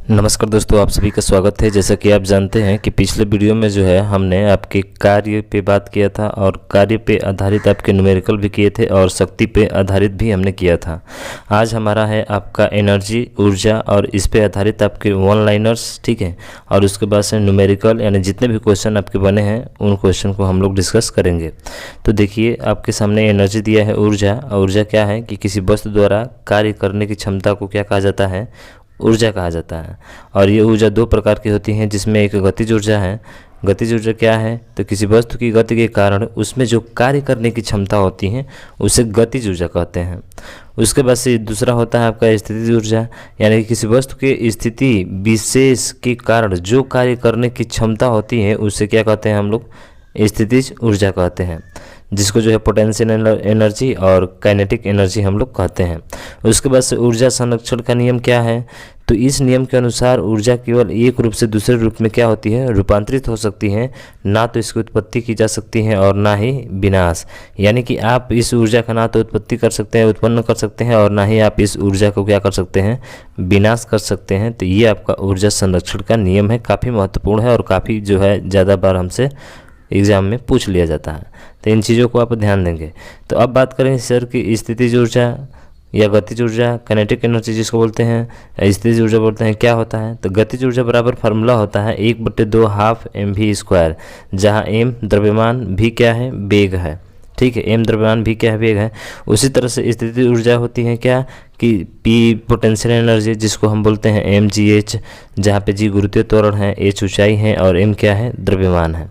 नमस्कार दोस्तों, आप सभी का स्वागत है। जैसा कि आप जानते हैं कि पिछले वीडियो में जो है हमने आपके कार्य पे बात किया था और कार्य पे आधारित आपके न्यूमेरिकल भी किए थे और शक्ति पे आधारित भी हमने किया था। आज हमारा है आपका एनर्जी, ऊर्जा और इस पे आधारित आपके वन लाइनर्स, ठीक है। और उसके बाद से न्यूमेरिकल यानी जितने भी क्वेश्चन आपके बने हैं उन क्वेश्चन को हम लोग डिस्कस करेंगे। तो देखिए, आपके सामने एनर्जी दिया है ऊर्जा। ऊर्जा क्या है कि किसी वस्तु द्वारा कार्य करने की क्षमता को क्या कहा जाता है? ऊर्जा कहा जाता है। और ये ऊर्जा दो प्रकार की होती हैं, जिसमें एक गतिज ऊर्जा है। गतिज ऊर्जा क्या है? तो किसी वस्तु की गति के कारण उसमें जो कार्य करने की क्षमता होती है उसे गतिज ऊर्जा कहते हैं। उसके बाद से दूसरा होता है आपका स्थितिज ऊर्जा, यानी कि किसी वस्तु की स्थिति विशेष के कारण जो कार्य करने की क्षमता होती है उसे क्या कहते हैं हम लोग? स्थितिज ऊर्जा कहते हैं, जिसको जो है पोटेंशियल एनर्जी और काइनेटिक एनर्जी हम लोग कहते हैं। उसके बाद से ऊर्जा संरक्षण का नियम क्या है? तो इस नियम के अनुसार ऊर्जा केवल एक रूप से दूसरे रूप में क्या होती है? रूपांतरित हो सकती है। ना तो इसकी उत्पत्ति की जा सकती है और ना ही विनाश। यानी कि आप इस ऊर्जा का ना तो उत्पत्ति कर सकते हैं, उत्पन्न कर सकते हैं, और ना ही आप इस ऊर्जा को क्या कर सकते हैं? विनाश कर सकते हैं। तो ये आपका ऊर्जा संरक्षण का नियम है, काफ़ी महत्वपूर्ण है और काफ़ी जो है ज़्यादा बार हमसे एग्ज़ाम में पूछ लिया जाता है। तो इन चीज़ों को आप ध्यान देंगे। तो अब बात करें सर की स्थितिज ऊर्जा या गतिज ऊर्जा, काइनेटिक एनर्जी जिसको बोलते हैं, स्थितिज ऊर्जा बोलते हैं, क्या होता है? तो गतिज ऊर्जा बराबर फार्मूला होता है 1/2 हाफ mv², जहाँ m द्रव्यमान, v क्या है? वेग है, ठीक है। m द्रव्यमान, v क्या है? वेग है। उसी तरह से स्थितिज ऊर्जा होती है क्या कि p पोटेंशियल एनर्जी, जिसको हम बोलते हैं mgh, जहाँ पे g गुरुत्वीय त्वरण है, h ऊंचाई है और m क्या है? द्रव्यमान है।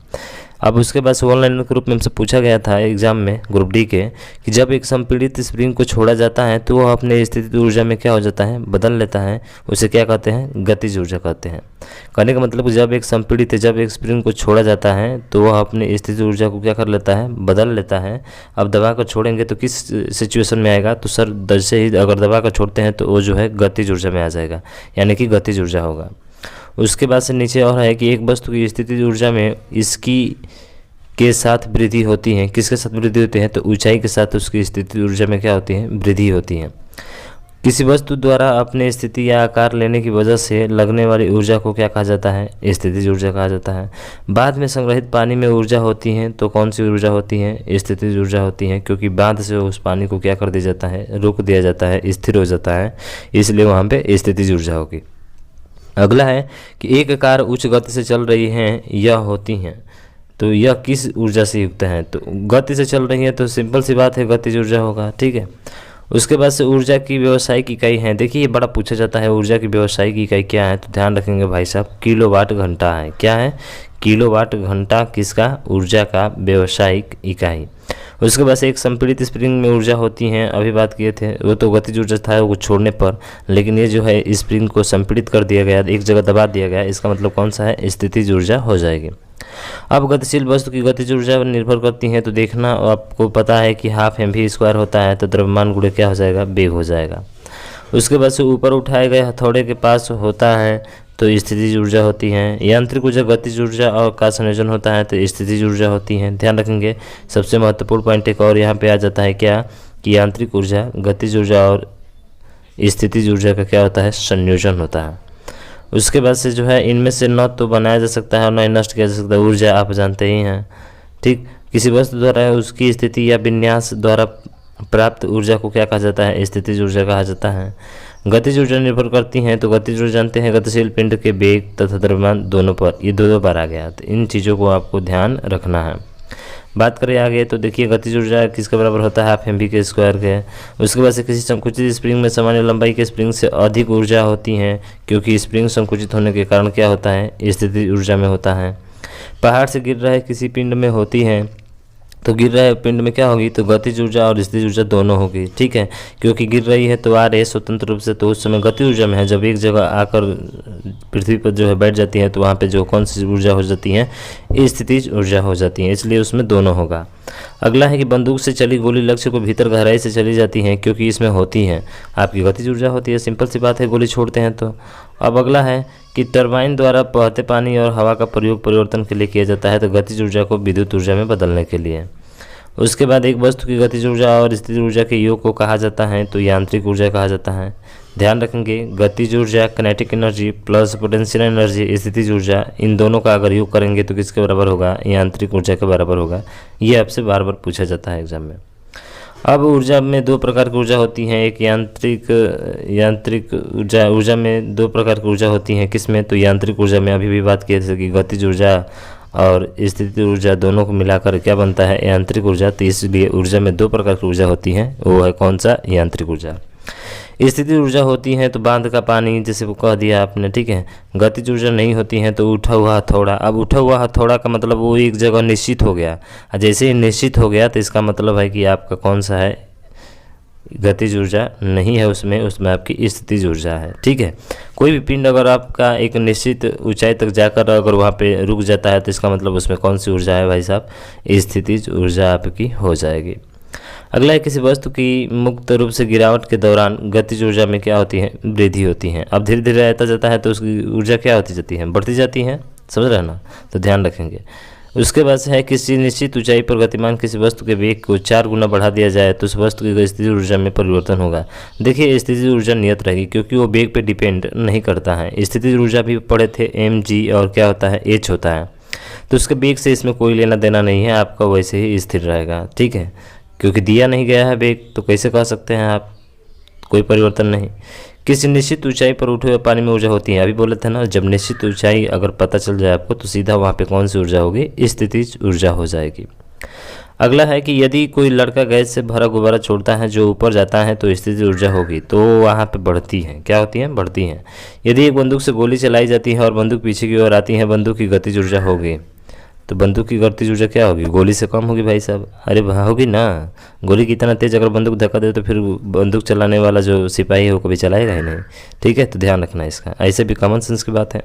अब उसके बाद से वन लाइनर के रूप में हमसे पूछा गया था एग्जाम में ग्रुप डी के कि जब एक संपीड़ित स्प्रिंग को छोड़ा जाता है तो वह अपने स्थितिज ऊर्जा में क्या हो जाता है? बदल लेता है। उसे क्या कहते हैं? गतिज ऊर्जा कहते हैं। कहने का मतलब जब एक स्प्रिंग को छोड़ा जाता है तो वह अपनी स्थितिज ऊर्जा को क्या कर लेता है? बदल लेता है। अब दबा कर छोड़ेंगे तो किस सिचुएशन में आएगा? तो सर जैसे ही अगर दबा कर छोड़ते हैं तो वो जो है गतिज ऊर्जा में आ जाएगा, यानी कि गतिज ऊर्जा होगा। उसके बाद से नीचे और है कि एक वस्तु की स्थितिज ऊर्जा में इसकी के साथ वृद्धि होती है। किसके साथ वृद्धि होती है? तो ऊंचाई के साथ उसकी स्थितिज ऊर्जा में क्या होती है? वृद्धि होती है। किसी वस्तु द्वारा अपने स्थिति या आकार लेने की वजह से लगने वाली ऊर्जा को क्या कहा जाता है? स्थितिज ऊर्जा कहा जाता है। बाद में संग्रहित पानी में ऊर्जा होती है, तो कौन सी ऊर्जा होती है? स्थितिज ऊर्जा होती है, क्योंकि बांध से उस पानी को क्या कर दिया जाता है? रोक दिया जाता है, स्थिर हो जाता है, इसलिए वहाँ पे स्थितिज ऊर्जा होगी। अगला है कि एक कार उच्च गति से चल रही है, यह होती हैं, तो यह किस ऊर्जा से युक्त है? तो गति से चल रही है तो सिंपल सी बात है, गतिज ऊर्जा होगा, ठीक है। उसके बाद से ऊर्जा की व्यावसायिक इकाई है। देखिए ये बड़ा पूछा जाता है, ऊर्जा की व्यावसायिक इकाई क्या है? तो ध्यान रखेंगे भाई साहब, किलोवाट घंटा है। क्या है? किलोवाट घंटा किसका? ऊर्जा का व्यावसायिक इकाई। उसके बाद से एक संपीड़ित स्प्रिंग में ऊर्जा होती है, अभी बात किए थे, वो तो गतिज ऊर्जा था वो छोड़ने पर, लेकिन ये जो है स्प्रिंग को संपीड़ित कर दिया गया, एक जगह दबा दिया गया, इसका मतलब कौन सा है? स्थितिज ऊर्जा हो जाएगी। अब गतिशील वस्तु की गतिज ऊर्जा पर निर्भर करती है, तो देखना आपको पता है कि हाफ mv² होता है, तो द्रव्यमान गुणे क्या हो जाएगा? वेग हो जाएगा। उसके बाद से ऊपर उठाए गए हथौड़े के पास होता है तो स्थितिज ऊर्जा होती है। यांत्रिक ऊर्जा गतिज ऊर्जा और का संयोजन होता है तो स्थितिज ऊर्जा होती है। ध्यान रखेंगे। सबसे महत्वपूर्ण पॉइंट एक और यहाँ पे आ जाता है क्या कि यांत्रिक ऊर्जा, गतिज ऊर्जा और स्थितिज ऊर्जा का क्या होता है? संयोजन होता है। उसके बाद से जो है इनमें से न तो बनाया जा सकता है और न ही नष्ट किया जा सकता है। ऊर्जा आप जानते ही हैं, ठीक। किसी वस्तु द्वारा उसकी स्थिति या विन्यास द्वारा प्राप्त ऊर्जा को क्या कहा जाता है? स्थितिज ऊर्जा कहा जाता है। गतिज ऊर्जा निर्भर करती हैं, तो गतिज ऊर्जा जानते हैं गतिशील पिंड के वेग तथा द्रव्यमान दोनों पर, ये दो बार आ गया, तो इन चीज़ों को आपको ध्यान रखना है। बात करें आगे तो देखिए गतिज ऊर्जा किसके बराबर होता है? हाफ mv² के। उसके बाद से किसी संकुचित स्प्रिंग में सामान्य लंबाई के स्प्रिंग से अधिक ऊर्जा होती है, क्योंकि स्प्रिंग संकुचित होने के कारण क्या होता है? स्थितिज ऊर्जा में होता है। पहाड़ से गिर रहे किसी पिंड में होती है, तो गिर रहे पिंड में क्या होगी? तो गतिज ऊर्जा और स्थितिज ऊर्जा दोनों होगी, ठीक है। क्योंकि गिर रही है तो आ रही है स्वतंत्र रूप से, तो उस समय गतिज ऊर्जा में है। जब एक जगह आकर पृथ्वी पर जो है बैठ जाती है तो वहाँ पे जो कौन सी ऊर्जा हो जाती है? स्थितिज ऊर्जा हो जाती है, इसलिए उसमें दोनों होगा। अगला है कि बंदूक से चली गोली लक्ष्य को भीतर गहराई से चली जाती है, क्योंकि इसमें होती है आपकी गतिज ऊर्जा होती है। सिंपल सी बात है, गोली छोड़ते हैं तो। अब अगला है कि टरबाइन द्वारा बहते पानी और हवा का प्रयोग परिवर्तन के लिए किया जाता है, तो गतिज ऊर्जा को विद्युत ऊर्जा में बदलने के लिए। उसके बाद एक वस्तु की गतिज ऊर्जा और स्थितिज ऊर्जा के योग को कहा जाता है, तो यांत्रिक ऊर्जा कहा जाता है। ध्यान रखेंगे गतिज ऊर्जा kinetic energy plus potential energy स्थितिज ऊर्जा, इन दोनों का अगर योग करेंगे तो किसके बराबर होगा, यांत्रिक ऊर्जा के बराबर होगा। ये आपसे बार बार पूछा जाता है एग्जाम में। अब ऊर्जा में दो प्रकार की ऊर्जा होती हैं, एक यांत्रिक ऊर्जा में दो प्रकार की ऊर्जा होती हैं, किसमें, तो यांत्रिक ऊर्जा में अभी भी बात की जैसे कि गतिज ऊर्जा और स्थितिज ऊर्जा दोनों को मिलाकर क्या बनता है, यांत्रिक ऊर्जा। तो इसलिए ऊर्जा में दो प्रकार की ऊर्जा होती हैं, वो है कौन सा, यांत्रिक ऊर्जा। स्थितिज ऊर्जा होती है तो बांध का पानी जैसे वो कह दिया आपने, ठीक है। गतिज ऊर्जा नहीं होती है तो उठा हुआ हथौड़ा। अब उठा हुआ हथौड़ा का मतलब वो एक जगह निश्चित हो गया, जैसे ही निश्चित हो गया तो इसका मतलब है कि आपका कौन सा है, गतिज ऊर्जा नहीं है उसमें आपकी स्थितिज ऊर्जा है, ठीक है। कोई भी पिंड अगर आपका एक निश्चित ऊंचाई तक जाकर अगर वहाँ पे रुक जाता है तो इसका मतलब उसमें कौन सी ऊर्जा है भाई साहब, स्थितिज ऊर्जा आपकी हो जाएगी। अगला है किसी वस्तु की मुक्त रूप से गिरावट के दौरान गतिज ऊर्जा में क्या होती है, वृद्धि होती है। अब धीरे धीरे रहता जाता है तो उसकी ऊर्जा क्या होती जाती है, बढ़ती जाती है, समझ रहे हैं ना, तो ध्यान रखेंगे। उसके बाद से है किसी निश्चित ऊंचाई पर गतिमान किसी वस्तु के वेग को 4 गुना बढ़ा दिया जाए तो उस वस्तु की स्थितिज ऊर्जा में परिवर्तन होगा। देखिए स्थितिज ऊर्जा नियत रहेगी क्योंकि वो वेग पे डिपेंड नहीं करता है। स्थितिज ऊर्जा भी पढ़े थे mg और क्या होता है, h होता है, तो उसके वेग से इसमें कोई लेना देना नहीं है, आपका वैसे ही स्थिर रहेगा, ठीक है। क्योंकि दिया नहीं गया है वेग तो कैसे कह सकते हैं आप, कोई परिवर्तन नहीं। किसी निश्चित ऊंचाई पर उठे हुए पानी में ऊर्जा होती है, अभी बोले थे ना, जब निश्चित ऊंचाई अगर पता चल जाए आपको तो सीधा वहाँ पे कौन सी ऊर्जा होगी, स्थितिज ऊर्जा हो जाएगी। अगला है कि यदि कोई लड़का गैस से भरा गुब्बारा छोड़ता है जो ऊपर जाता है तो स्थितिज ऊर्जा होगी, तो वहाँ पे बढ़ती है, क्या होती है, बढ़ती है। यदि एक बंदूक से गोली चलाई जाती है और बंदूक पीछे की ओर आती है, बंदूक की गतिज ऊर्जा होगी, तो बंदूक की गतिज ऊर्जा क्या होगी, गोली से कम होगी भाई साहब। अरे वहाँ होगी ना, गोली की इतना तेज अगर बंदूक धक्का दे तो फिर बंदूक चलाने वाला जो सिपाही है वो कभी चलाएगा ही नहीं, ठीक है। तो ध्यान रखना इसका, ऐसे भी कॉमन सेंस की बात है।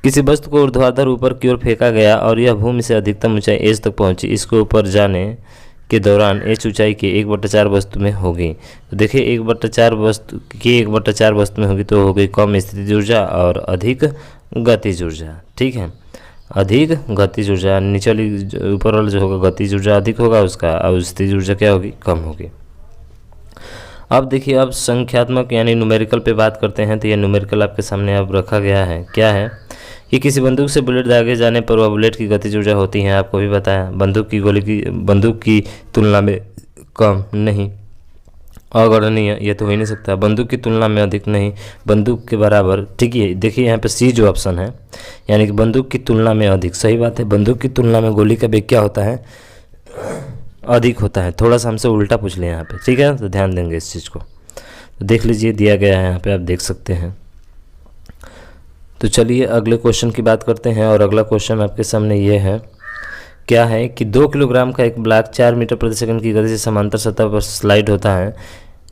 किसी वस्तु को ऊर्ध्वाधर ऊपर की ओर फेंका गया और यह भूमि से अधिकतम ऊंचाई एच तक पहुंची, इसको ऊपर जाने के दौरान एच ऊंचाई की 1/4 वस्तु में होगी। तो देखिए 1/4 वस्तु में होगी तो हो गई कम स्थितिज ऊर्जा और अधिक गतिज ऊर्जा, ठीक है। अधिक गतिज ऊर्जा नीचे वाली, ऊपर वाला जो होगा गतिज ऊर्जा अधिक होगा उसका, और स्थितिज ऊर्जा क्या होगी, कम होगी। अब देखिए अब संख्यात्मक यानी न्यूमेरिकल पे बात करते हैं। तो ये न्यूमेरिकल आपके सामने अब रखा गया है, क्या है कि किसी बंदूक से बुलेट दागे जाने पर वह बुलेट की गतिज ऊर्जा होती है, आपको भी बताया, बंदूक की तुलना में कम नहीं, अग्रणीय, ये तो हो ही नहीं सकता, बंदूक की तुलना में अधिक नहीं, बंदूक के बराबर, ठीक है। देखिए यहाँ पे सी जो ऑप्शन है यानी कि बंदूक की तुलना में अधिक, सही बात है। बंदूक की तुलना में गोली का वेग क्या होता है, अधिक होता है। थोड़ा सा हमसे उल्टा पूछ लिया यहाँ पे, ठीक है, तो ध्यान देंगे इस चीज़ को। तो देख लीजिए दिया गया है यहाँ पे, आप देख सकते हैं। तो चलिए अगले क्वेश्चन की बात करते हैं, और अगला क्वेश्चन आपके सामने ये है, क्या है कि 2 किलोग्राम का एक ब्लॉक 4 मीटर प्रति सेकंड की गति से समांतर सतह पर स्लाइड होता है।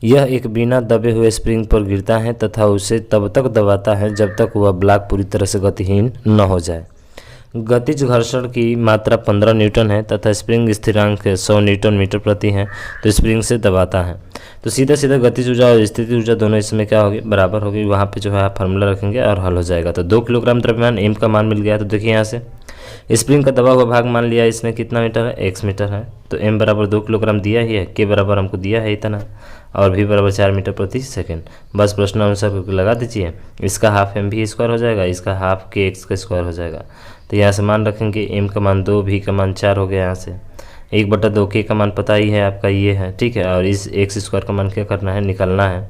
यह एक बिना दबे हुए स्प्रिंग पर गिरता है तथा उसे तब तक दबाता है जब तक वह ब्लॉक पूरी तरह से गतिहीन न हो जाए। गतिज घर्षण की मात्रा 15 न्यूटन है तथा स्प्रिंग स्थिरांक 100 न्यूटन मीटर प्रति है, तो स्प्रिंग से दबाता है। तो सीधा सीधा गतिज ऊर्जा और स्थितिज ऊर्जा दोनों इसमें क्या होगी, बराबर होगी। वहाँ पे जो है आप फार्मूला रखेंगे और हल हो जाएगा। तो 2 किलोग्राम द्रव्यमान एम का मान मिल गया। तो देखिए यहाँ से स्प्रिंग का दबा हुआ भाग मान लिया, इसमें कितना मीटर है, x मीटर है, तो m बराबर 2 किलोग्राम दिया ही है, k बराबर हमको दिया है इतना, और v बराबर 4 मीटर प्रति सेकंड। बस प्रश्न अनुसार करके लगा दीजिए। इसका हाफ mv स्क्वायर हो जाएगा, इसका हाफ kx का स्क्वायर हो जाएगा। तो यहाँ से मान रखेंगे m का मान 2, v का मान 4 हो गया। यहाँ से 1/2 k का मान पता ही है आपका, ये है, ठीक है। और इस x स्क्वायर का मान क्या करना है, निकालना है।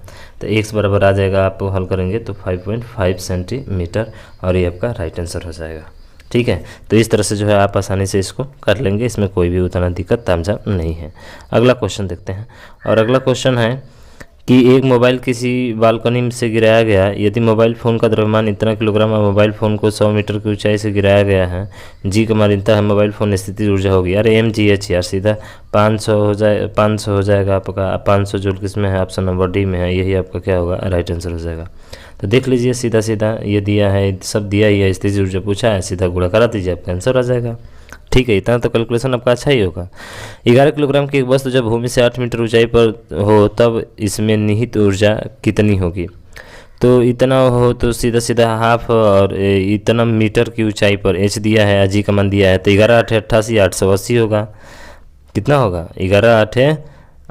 तो x बराबर आ जाएगा, आप हल करेंगे तो 5.5 सेंटीमीटर, और ये आपका राइट आंसर हो जाएगा, ठीक है। तो इस तरह से जो है आप आसानी से इसको कर लेंगे, इसमें कोई भी उतना दिक्कत तामझाम नहीं है। अगला क्वेश्चन देखते हैं, और अगला क्वेश्चन है कि एक मोबाइल किसी बालकनी से गिराया गया। यदि मोबाइल फ़ोन का द्रव्यमान इतना किलोग्राम और मोबाइल फ़ोन को 100 मीटर की ऊंचाई से गिराया गया है, जी का मान इतना है, मोबाइल फ़ोन स्थितिज ऊर्जा होगी। अरे mgh यार, सीधा 500 हो जाएगा आपका। 500 जूल किस में है, ऑप्शन नंबर डी में है, यही आपका क्या होगा, राइट आंसर हो जाएगा। तो देख लीजिए सीधा सीधा ये दिया है, सब दिया ही है, स्थितिज ऊर्जा पूछा है, सीधा गुणा करा दीजिए, आपका आंसर आ जाएगा, ठीक है। इतना तो कैलकुलेशन आपका अच्छा ही होगा। 11 किलोग्राम की एक वस्तु जब भूमि से 8 मीटर ऊंचाई पर हो तब इसमें निहित ऊर्जा कितनी होगी। तो इतना हो तो सीधा सीधा हाफ, और इतना मीटर की ऊंचाई पर एच दिया है, जी का मान दिया है, तो 11 8 88 880 होगा। कितना होगा, 11 8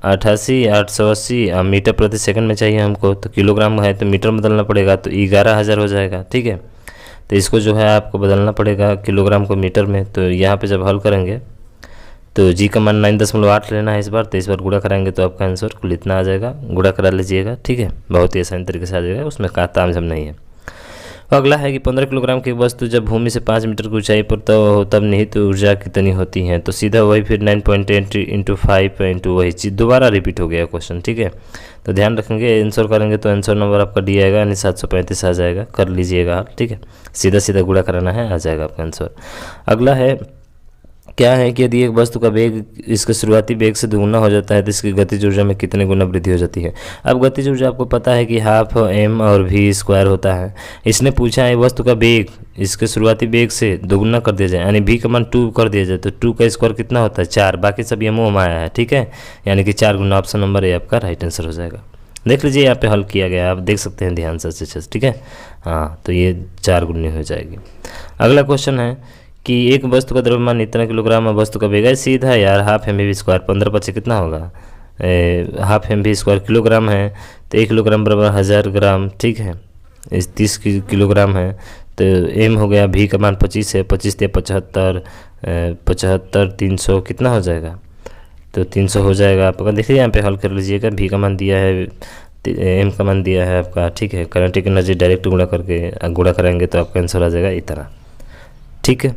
88,880 मीटर प्रति सेकंड में चाहिए हमको, तो किलोग्राम है तो मीटर बदलना पड़ेगा, तो 11,000 हो जाएगा। ठीक है, तो इसको जो है आपको बदलना पड़ेगा किलोग्राम को मीटर में। तो यहाँ पे जब हल करेंगे तो जी का मान 9.8 लेना है इस बार, तो इस बार गुणा कराएंगे तो आपका आंसर कुल इतना आ जाएगा। गुणा करा लीजिएगा, ठीक है, बहुत ही आसानी तरीके से आ जाएगा, उसमें तामझाम नहीं है। अगला है कि 15 किलोग्राम की वस्तु जब भूमि से 5 मीटर की ऊंचाई पर तब निहित ऊर्जा कितनी होती है, तो सीधा वही फिर 9.8 इंटू 5 इंटू वही चीज़ दोबारा रिपीट हो गया क्वेश्चन। ठीक है, तो ध्यान रखेंगे, आंसर करेंगे तो आंसर नंबर आपका डी आएगा, यानी 735 आ जाएगा। कर लीजिएगा आप, ठीक है, सीधा सीधा गुणा कराना है, आ जाएगा आपका आंसर। अगला है क्या है कि यदि एक वस्तु का वेग इसके शुरुआती वेग से दोगुना हो जाता है तो इसकी गतिज ऊर्जा में कितने गुना वृद्धि हो जाती है। अब गतिज ऊर्जा आपको पता है कि हाफ m और v स्क्वायर होता है। इसने पूछा है वस्तु का वेग इसके शुरुआती वेग से दोगुना कर दिया जाए, यानी v का मान 2 कर दिया जाए, तो 2 का स्क्वायर कितना होता है 4, बाकी सब ये मोह माया है। ठीक है, यानी कि 4 गुना, ऑप्शन नंबर ए आपका राइट आंसर हो जाएगा। देख लीजिए यहाँ पे हल किया गया, आप देख सकते हैं ध्यान से अच्छे से। ठीक है, हाँ, तो ये 4 गुनी हो जाएगी। अगला क्वेश्चन है कि एक वस्तु का द्रव्यमान इतना किलोग्राम और वस्तु का वेग है, सीधा यार हाफ एम वी स्क्वायर 15 बचे कितना होगा, half m v square kilogram है, तो 1 किलोग्राम बराबर 1000 ग्राम। ठीक है, इस 30 किलोग्राम है, तो एम हो गया, भी का मान 25 है, 25 से 75, 75 300 कितना हो जाएगा, तो 300 हो जाएगा। आप अगर देखिए यहाँ पे हल कर लीजिएगा, भी का मान दिया है, एम का मान दिया है आपका। ठीक है, काइनेटिक एनर्जी डायरेक्ट गुणा करके गुणा करेंगे तो आपका आंसर आ जाएगा इतना। ठीक है,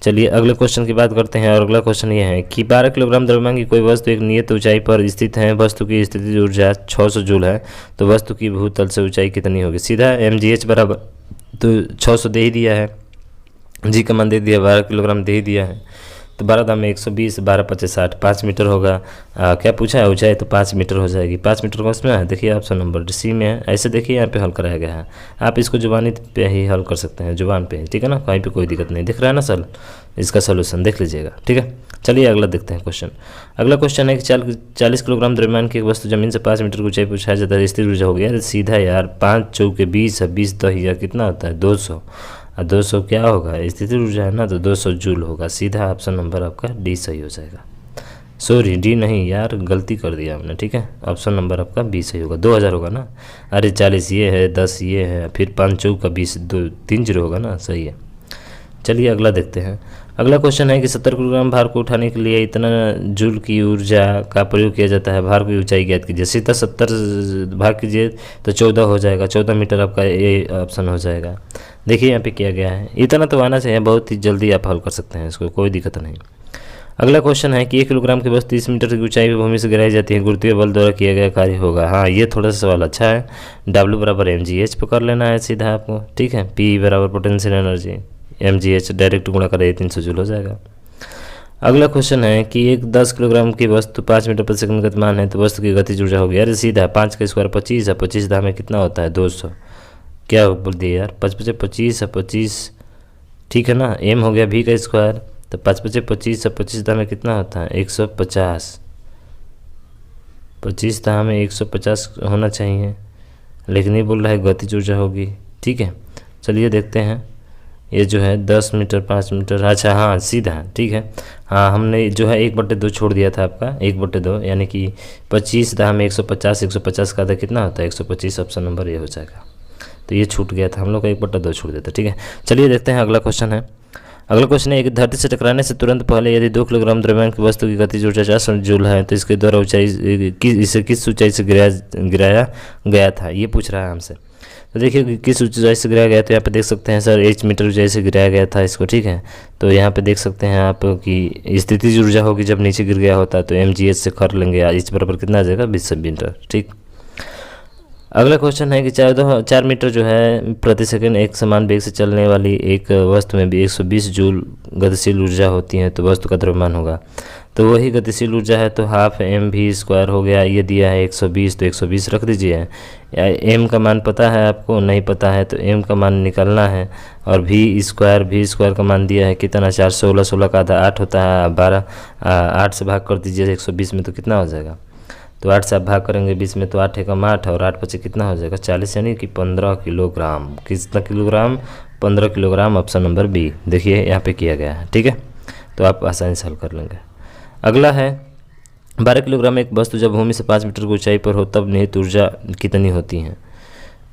चलिए अगले क्वेश्चन की बात करते हैं। और अगला क्वेश्चन ये है कि 12 किलोग्राम द्रव्यमान की कोई वस्तु एक नियत ऊंचाई पर स्थित है, वस्तु की स्थितिज ऊर्जा 600 जूल है, तो वस्तु की भूतल से ऊंचाई कितनी होगी। सीधा mgh बराबर तो 600 दे ही दिया है, जी का मान दे दिया, 12 किलोग्राम दे ही दिया है, तो 12 दाम में 120, 12 पचे 60, 5 मीटर होगा। क्या पूछा है ऊंचाई, तो 5 मीटर हो जाएगी। 5 मीटर का उसमें है, देखिए ऑप्शन नंबर सी में है। ऐसे देखिए यहाँ पे हल कराया गया है, आप इसको जुबानी पे ही हल कर सकते हैं, जुबान पे, ठीक है ना, कहीं पे कोई दिक्कत नहीं। दिख रहा है ना सर, इसका सोल्यूशन देख लीजिएगा। ठीक है, चलिए अगला देखते हैं क्वेश्चन। अगला क्वेश्चन है कि 40 किलोग्राम द्रव्यमान की एक वस्तु जमीन से 5 मीटर की ऊंचाई पर उठाया जाता है, स्थिर ऊर्जा हो गया। सीधा यार 5 चौके 20 है, 20 दहिया कितना होता है 200, और 200 क्या होगा, स्थिति ऊर्जा है ना, तो 200 जूल होगा। सीधा ऑप्शन नंबर आपका डी सही हो जाएगा। सॉरी डी नहीं यार, गलती कर दिया हमने। ठीक है, ऑप्शन नंबर आपका बी सही होगा। 2000 होगा ना, अरे 40 ये है, 10 ये है, फिर 5 चौक का 20, 2 3 0 होगा ना, सही है। चलिए अगला देखते हैं। अगला क्वेश्चन है कि 70 किलोग्राम भार को उठाने के लिए इतना जूल की ऊर्जा का प्रयोग किया जाता है, भार की ऊंचाई ज्ञात कीजिए। सीधा 70 भाग कीजिए तो 14 हो जाएगा, 14 मीटर आपका ए ऑप्शन हो जाएगा। देखिए यहाँ पे किया गया है, इतना तो आना चाहिए, बहुत ही जल्दी आप हल कर सकते हैं इसको, कोई दिक्कत नहीं। अगला क्वेश्चन है कि 1 किलोग्राम की वस्तु 30 मीटर की ऊंचाई पर भूमि से गिराई जाती है, गुरुत्वीय बल द्वारा किया गया कार्य होगा। हाँ, ये थोड़ा सा सवाल अच्छा है, W बराबर mgh पर कर लेना है सीधा आपको। ठीक है, P बराबर पोटेंशियल एनर्जी, mgh डायरेक्ट गुणा करें 300 जूल हो जाएगा। अगला क्वेश्चन है कि एक 10 किलोग्राम की वस्तु 5 मीटर प्रति सेकंड गतिमान है, तो वस्तु की गतिज ऊर्जा होगी। अरे सीधा 5 का स्क्वायर 25 है, 25 दाम में कितना होता है 200, क्या बोल दिया यार, 5 पचे 25 है, 25 ठीक है ना, एम हो गया भी का स्क्वायर, तो 5 पचे 25 है, 25 दाम में कितना होता है 150, 25 दाम में 150 होना चाहिए, लेकिन ये बोल रहा है गतिज ऊर्जा होगी। ठीक है, चलिए देखते हैं। ये जो है 10 मीटर 5 मीटर, अच्छा हाँ सीधा, ठीक है। हाँ, हमने जो है 1/2 छोड़ दिया था आपका, 1/2 यानी कि 25 दाम में 150, 150 का आधा कितना होता है 125, ऑप्शन नंबर ये हो जाएगा। तो ये छूट गया था, हम लोग का 1/2 छोड़ देते। ठीक है, चलिए देखते हैं अगला क्वेश्चन है। अगला क्वेश्चन है कि धरती से टकराने से तुरंत पहले यदि 2 किलोग्राम द्रव्यमान की वस्तु की गतिज ऊर्जा 400 जूल है, तो इसके द्वारा ऊंचाई इसे किस ऊंचाई से गिराया गया था, ये पूछ रहा है हमसे। तो देखिए किस ऊंचाई से गिराया गया, तो यहाँ पे देख सकते हैं सर 8 मीटर ऊंचाई से गिराया गया था इसको। ठीक है, तो यहाँ पे देख सकते हैं आप कि स्थितिज ऊर्जा होगी जब नीचे गिर गया होता है, तो mgh से कर लेंगे, एच बराबर कितना आ जाएगा 20 मीटर। ठीक, अगला क्वेश्चन है कि 4 मीटर जो है प्रति सेकंड एक समान वेग से चलने वाली एक वस्तु में भी 120 जूल गतिशील ऊर्जा होती है, तो वस्तु का द्रव्यमान होगा। तो वही गतिशील ऊर्जा है, तो हाफ एम भी स्क्वायर हो गया, ये दिया है 120, तो 120 रख दीजिए। एम का मान पता है आपको, नहीं पता है तो एम का मान निकालना है, और भी स्क्वायर का मान दिया है कितना 4, 16, 16 का आधा 8 होता है, 12 8 से भाग कर दीजिए 120 में, तो कितना हो जाएगा, तो 8 से आप भाग करेंगे 20 में, तो 8 एकम 8 और 8 पचे कितना हो जाएगा 40, यानी कि 15 किलोग्राम। कितना kilogram, 15 kilogram, option number B देखिए यहाँ पे किया गया है। ठीक है, तो आप आसानी से हल कर लेंगे। अगला है 12 किलोग्राम एक वस्तु जब भूमि से 5 मीटर की ऊंचाई पर हो तब निहित ऊर्जा कितनी होती है?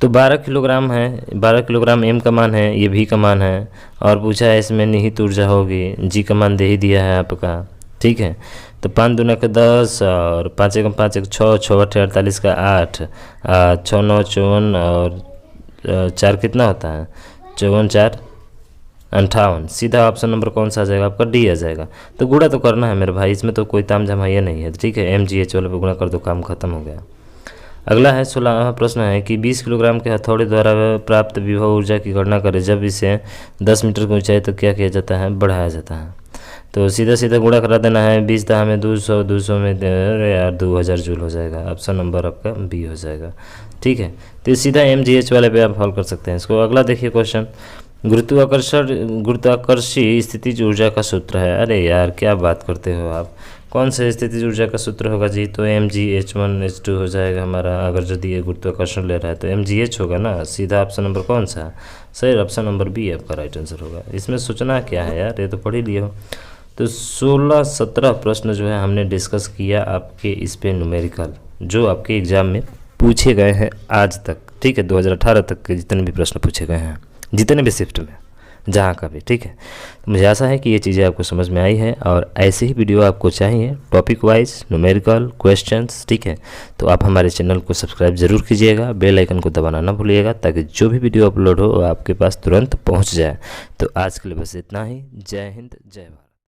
तो 12 किलोग्राम है, 12 किलोग्राम एम का मान है, ये भी का मान है, और पूछा है इसमें निहित ऊर्जा होगी, जी का मान दे ही दिया है आपका। ठीक है, तो 5 दूना का 10 और 5 एकम 5 एक 6, 6 8 48 का 8, 6 9 54 और 4 कितना होता है? 54 4 58। सीधा ऑप्शन नंबर कौन सा आ जाएगा आपका? डी आ जाएगा। तो गुणा तो करना है मेरे भाई, इसमें तो कोई ताम झामाइया नहीं है। ठीक है, MGH वाले पे गुणा कर दो, काम खत्म हो गया। अगला है 16वां प्रश्न है कि 20 किलोग्राम के हथौड़े द्वारा प्राप्त विभव ऊर्जा की गणना करें जब इसे 10 मीटर की ऊंचाई तक क्या किया जाता है? बढ़ाया जाता है। तो सीधा सीधा गुणा करा देना है, 20 दहा में 200, 200 में यार 2000 जूल हो जाएगा। ऑप्शन नंबर आपका बी हो जाएगा। ठीक है, तो सीधा MGH वाले पे आप हल कर सकते हैं इसको। अगला देखिए क्वेश्चन, गुरुत्वाकर्षी स्थितिज ऊर्जा का सूत्र है। अरे यार क्या बात करते हो आप, कौन से स्थितिज ऊर्जा का सूत्र होगा जी? तो mgh1h2 हो जाएगा हमारा। अगर यदि ये गुरुत्वाकर्षण ले रहा है तो mgh होगा ना। सीधा ऑप्शन नंबर कौन सा? सही, ऑप्शन नंबर बी आपका राइट आंसर होगा। इसमें सोचना क्या है यार, ये तो पढ़ ही लिए हो। तो 16-17 प्रश्न जो है हमने डिस्कस किया आपके इस पे न्यूमेरिकल, जो आपके एग्जाम में पूछे गए हैं आज तक। ठीक है, 2018 तक के जितने भी प्रश्न पूछे गए हैं, जितने भी शिफ्ट में, जहाँ का भी। ठीक है, तो मुझे आशा है कि ये चीज़ें आपको समझ में आई है, और ऐसे ही वीडियो आपको चाहिए टॉपिक वाइज न्यूमेरिकल क्वेश्चंस। ठीक है, तो आप हमारे चैनल को सब्सक्राइब जरूर कीजिएगा, बेल आइकन को दबाना ना भूलिएगा, ताकि जो भी वीडियो अपलोड हो वो आपके पास तुरंत पहुँच जाए। तो आज के लिए बस इतना ही। जय हिंद, जय भारत।